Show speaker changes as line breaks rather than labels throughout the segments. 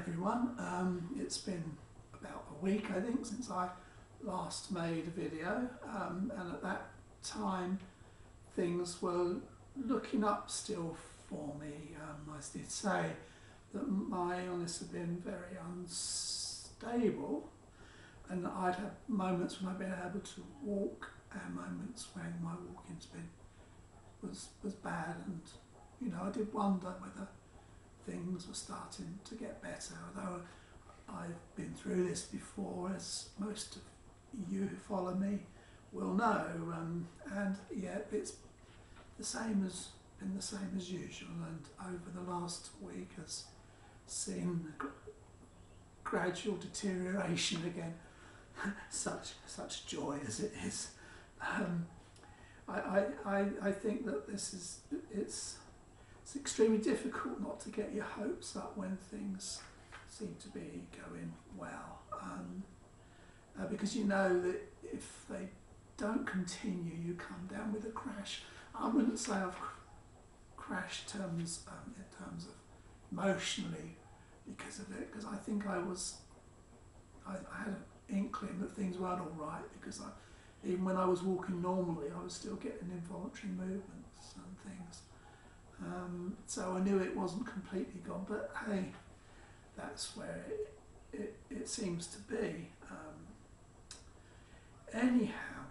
everyone. It's been about a week, I think, since I last made a video, and at that time things were looking up still for me. I did say that my illness had been very unstable, and I'd had moments when I'd been able to walk and moments when my walking's been was bad, and I did wonder whether things were starting to get better, although I've been through this before, as most of you who follow me will know, and yet it's been the same as usual, and over the last week has seen gradual deterioration again. such joy as it is. I think that it's extremely difficult not to get your hopes up when things seem to be going well, because you know that if they don't continue, you come down with a crash. I wouldn't say I've crashed in terms of emotionally because of it, because I think I had an inkling that things weren't all right, because even when I was walking normally, I was still getting involuntary movements and things. So I knew it wasn't completely gone, but hey, that's where it seems to be. Anyhow,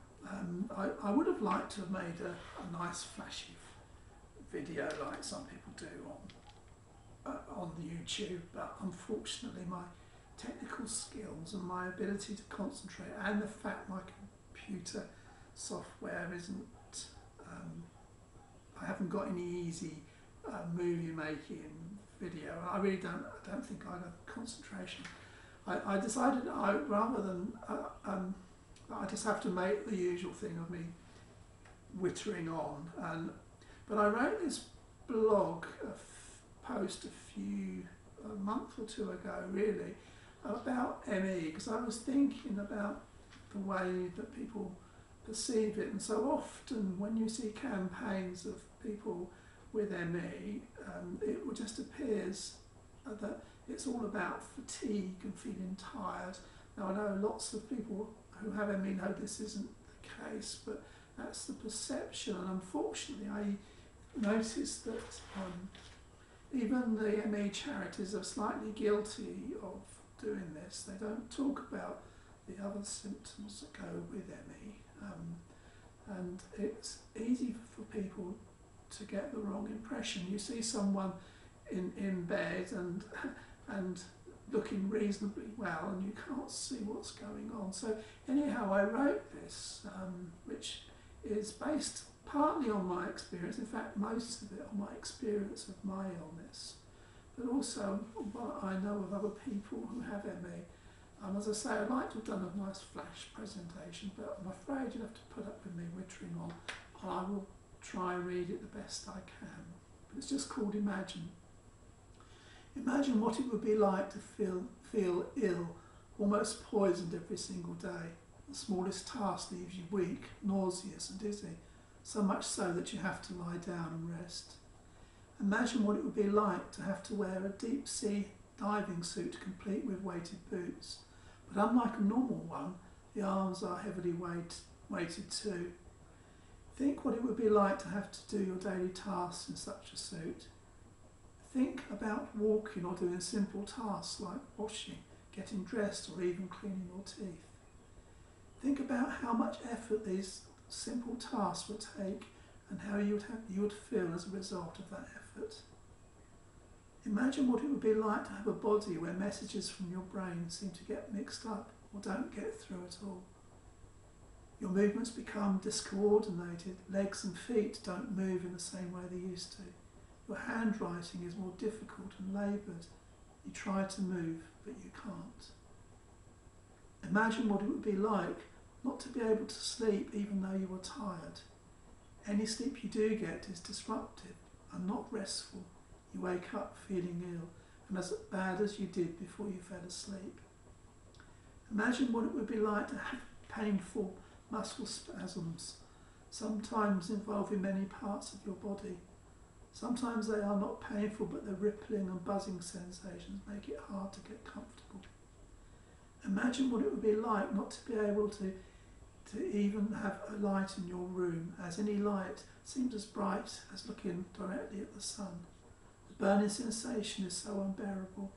I would have liked to have made a nice flashy video like some people do on YouTube, but unfortunately my technical skills and my ability to concentrate, and the fact my computer software isn't, I haven't got any easy movie making video. I really don't think I'd have concentration. I decided rather than I just have to make the usual thing of me wittering on, but I wrote this blog post a month or two ago really about ME, because I was thinking about the way that people perceive it, and so often when you see campaigns of people with ME, it just appears that it's all about fatigue and feeling tired. Now I know lots of people who have ME know this isn't the case, but that's the perception, and unfortunately I noticed that even the ME charities are slightly guilty of doing this. They don't talk about the other symptoms that go with ME, and it's easy for people to get the wrong impression. You see someone in bed and looking reasonably well, and you can't see what's going on. So anyhow, I wrote this, which is based partly on my experience, in fact most of it on my experience of my illness, but also what I know of other people who have ME. And as I say, I'd like to have done a nice flash presentation, but I'm afraid you'll have to put up with me wittering on, and I will try and read it the best I can. But it's just called Imagine. Imagine what it would be like to feel ill, almost poisoned every single day. The smallest task leaves you weak, nauseous and dizzy, so much so that you have to lie down and rest. Imagine what it would be like to have to wear a deep sea diving suit complete with weighted boots, but unlike a normal one, the arms are heavily weighted too. Think what it would be like to have to do your daily tasks in such a suit. Think about walking or doing simple tasks like washing, getting dressed, or even cleaning your teeth. Think about how much effort these simple tasks would take, and how you would feel as a result of that effort. Imagine what it would be like to have a body where messages from your brain seem to get mixed up or don't get through at all. Your movements become discoordinated, legs and feet don't move in the same way they used to. Your handwriting is more difficult and laboured. You try to move, but you can't. Imagine what it would be like not to be able to sleep even though you were tired. Any sleep you do get is disruptive and not restful. You wake up feeling ill and as bad as you did before you fell asleep. Imagine what it would be like to have painful muscle spasms, sometimes involving many parts of your body. Sometimes they are not painful, but the rippling and buzzing sensations make it hard to get comfortable. Imagine what it would be like not to be able to even have a light in your room, as any light seems as bright as looking directly at the sun. The burning sensation is so unbearable.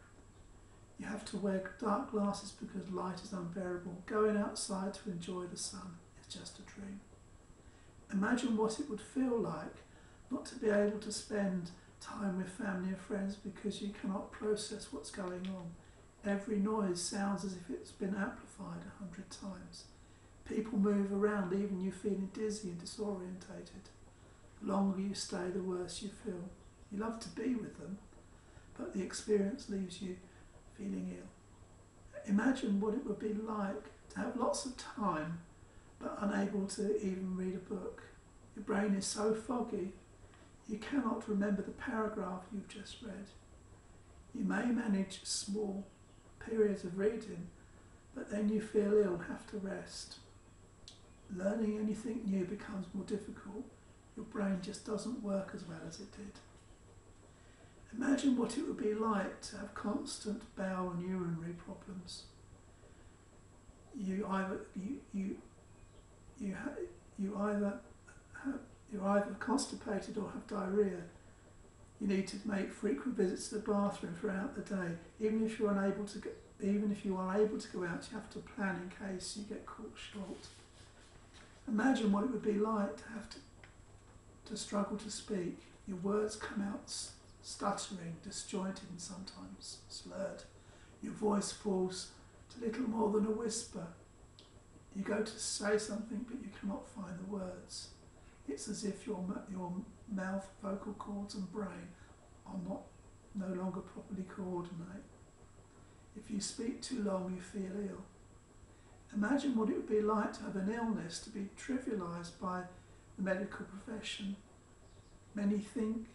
You have to wear dark glasses because light is unbearable. Going outside to enjoy the sun is just a dream. Imagine what it would feel like not to be able to spend time with family and friends because you cannot process what's going on. Every noise sounds as if it's been amplified 100 times. People move around, leaving you feeling dizzy and disorientated. The longer you stay, the worse you feel. You love to be with them, but the experience leaves you feeling ill. Imagine what it would be like to have lots of time, but unable to even read a book. Your brain is so foggy, you cannot remember the paragraph you've just read. You may manage small periods of reading, but then you feel ill and have to rest. Learning anything new becomes more difficult. Your brain just doesn't work as well as it did. Imagine what it would be like to have constant bowel and urinary problems. You're either constipated or have diarrhoea. You need to make frequent visits to the bathroom throughout the day. Even if you are unable to go out, you have to plan in case you get caught short. Imagine what it would be like to have to struggle to speak. Your words come out stuttering, disjointed and sometimes slurred. Your voice falls to little more than a whisper. You go to say something but you cannot find the words. It's as if your mouth, vocal cords and brain are no longer properly coordinate. If you speak too long, you feel ill. Imagine what it would be like to have an illness to be trivialised by the medical profession. Many think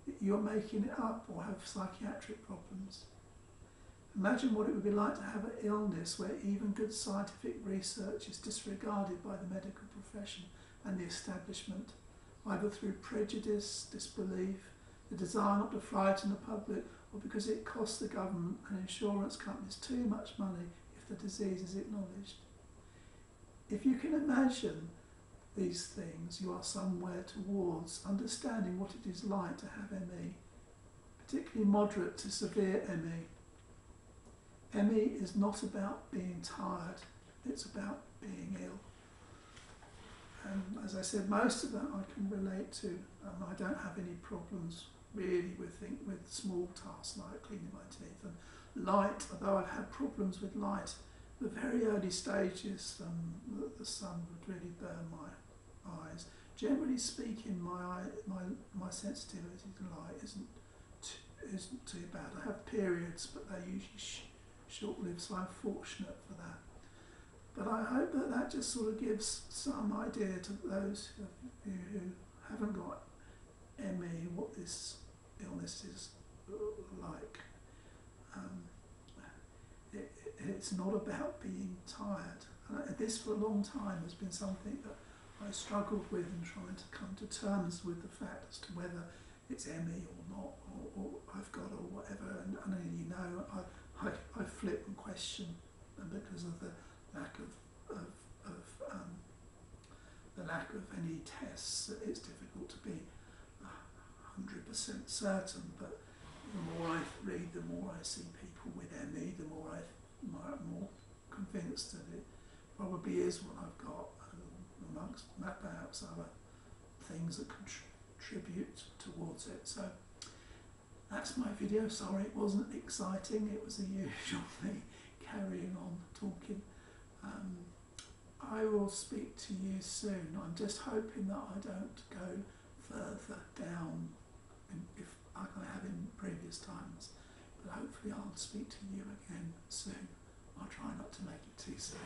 that you're making it up or have psychiatric problems. Imagine what it would be like to have an illness where even good scientific research is disregarded by the medical profession and the establishment, either through prejudice, disbelief, the desire not to frighten the public, or because it costs the government and insurance companies too much money if the disease is acknowledged. If you can imagine these things, you are somewhere towards understanding what it is like to have ME, particularly moderate to severe ME. ME is not about being tired, it's about being ill. And as I said, most of that I can relate to. I don't have any problems really with small tasks like cleaning my teeth. And light, although I've had problems with light, the very early stages, the sun would really burn my eyes. Generally speaking, my sensitivity to light isn't too bad. I have periods, but they're usually short-lived, so I'm fortunate for that. But I hope that just sort of gives some idea to those who haven't got ME what this illness is like. It's not about being tired. And this for a long time has been something that I struggled with in trying to come to terms with the fact as to whether it's ME or not, or I've got or whatever. And you know, I flip and question, and because of the lack of any tests, it's difficult to be 100% certain. But the more I read, the more I see people with ME, the more I'm more convinced that it probably is what I've got, amongst perhaps other things that contribute towards it. So that's my video. Sorry it wasn't exciting, it was the usual me carrying on talking. I will speak to you soon. I'm just hoping that I don't go further down if like I have in previous times, but hopefully I'll speak to you again soon. I'll try not to make it too soon.